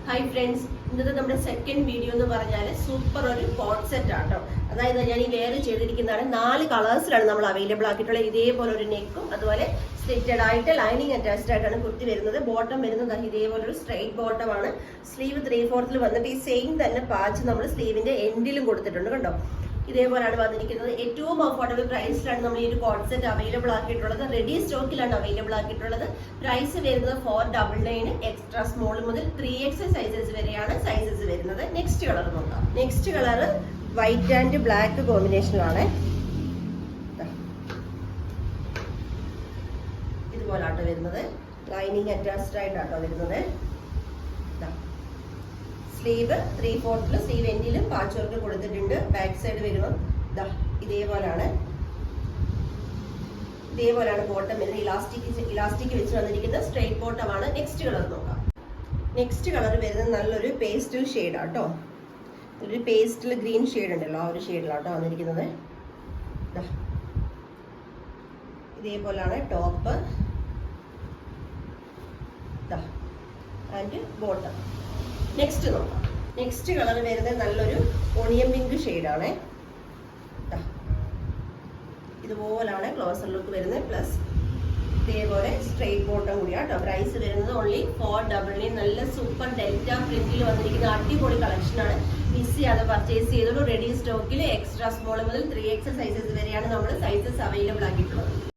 Hi friends, ഇന്നത്തെ നമ്മുടെ second video എന്ന് പറഞ്ഞാൽ സൂപ്പർ ഒരു കോട്ട് സെറ്റ് ആട്ടോ. അതായത് ഞാൻ ഈ വേറെ ചെയ്തിരിക്കുന്നതാണ് 4 കളേഴ്സിലാണ് നമ്മൾ അവൈലബിൾ ആക്കിയിട്ടുള്ളത്. ഇതേപോലെ ഒരു നെക്കും അതുപോലെ സ്റ്റിറ്റഡ് ആയിട്ട് ലൈനിങ് അറ്റാച്ച്ഡ് ആയിട്ടാണ് കുർത്തി വരുന്നത്. ബോട്ടം വരുന്നത് ഇതേപോലെ ഒരു സ്ട്രൈറ്റ് ബോട്ടം ആണ്. സ്ലീവ് 3/4 വന്നിട്ട് ഈ സെയിം തന്നെ പാച്ച് നമ്മൾ സ്ലീവിന്റെ എൻഡിലും കൊടുത്തിട്ടുണ്ട് കണ്ടോ. ഇതേപോലെയാണ് വന്നിരിക്കുന്നത്. ഏറ്റവും അഫോർഡബിൾ പ്രൈസിലാണ് നമ്മൾ ഈ ഒരു കോട്ട് സെറ്റ് അവൈലബിൾ ആക്കിയിട്ടുള്ളത്. റെഡി സ്റ്റോക്കിലാണ് അവൈലബിൾ ആക്കിയിട്ടുള്ളത്. പ്രൈസ് വരുന്നത് 499, എക്സ്ട്രാ സ്മോൾ മുതൽ 3XL സൈസസ് വരെയാണ് സൈസസ് വരുന്നത്. നെക്സ്റ്റ് കളർ നോക്കാം. Next colour white and black കോമ്പിനേഷനിലാണ്. ഇതുപോലാട്ടോ വരുന്നത്. ലൈനിങ് അറ്റാച്ച്ഡ് ആയിട്ടാട്ടോ വരുന്നത്. സ്ലീവ് 3/4 സ്ലീവ് എൻഡിലും പാച്ച് വർക്ക് കൊടുത്തിട്ടുണ്ട്. ബാക്ക് സൈഡ് വരുമ്പോൾ ഇതേപോലാണ് ബോട്ടം വരുന്നത്. ഇലാസ്റ്റിക് വെച്ച് വന്നിരിക്കുന്ന സ്ട്രെയിറ്റ് ബോട്ടം ആണ്. നെക്സ്റ്റ് കളർ നോക്കാം. നെക്സ്റ്റ് കളർ വരുന്നത് നല്ലൊരു പേസ്റ്റൽ ഷെയ്ഡ് ആട്ടോ. ഒരു പേസ്റ്റൽ ഗ്രീൻ ഷെയ്ഡ് ഉണ്ടല്ലോ, ആ ഒരു ഷെയ്ഡിലാട്ടോ വന്നിരിക്കുന്നത്. ഇതേപോലാണ് ടോപ്പ് ആൻഡ് ബോട്ടം. നെക്സ്റ്റ് നോക്കാം. നെക്സ്റ്റ് കളർ വരുന്നത് നല്ലൊരു ഓണിയൻ പിങ്ക് ഷെയ്ഡാണ്. ഇതുപോലാണ് ക്ലോസർ ലുക്ക് വരുന്നത്. പ്ലസ് ഇതേപോലെ സ്ട്രെയിറ്റ് ബോട്ടം കൂടിയാട്ടോ. പ്രൈസ് വരുന്നത് ഓൺലി 499. നല്ല സൂപ്പർ ഡെൽറ്റ പ്രിന്റിൽ വന്നിരിക്കുന്ന അടിപൊളി കളക്ഷനാണ്. മിസ് ചെയ്യാതെ പർച്ചേസ് ചെയ്തോളൂ. റെഡി സ്റ്റോക്കിൽ എക്സ്ട്രാ സ്മോൾ മുതൽ 3XL സൈസസ് വരെയാണ് നമ്മൾ സൈസസ് അവൈലബിൾ ആക്കിയിട്ടുള്ളത്.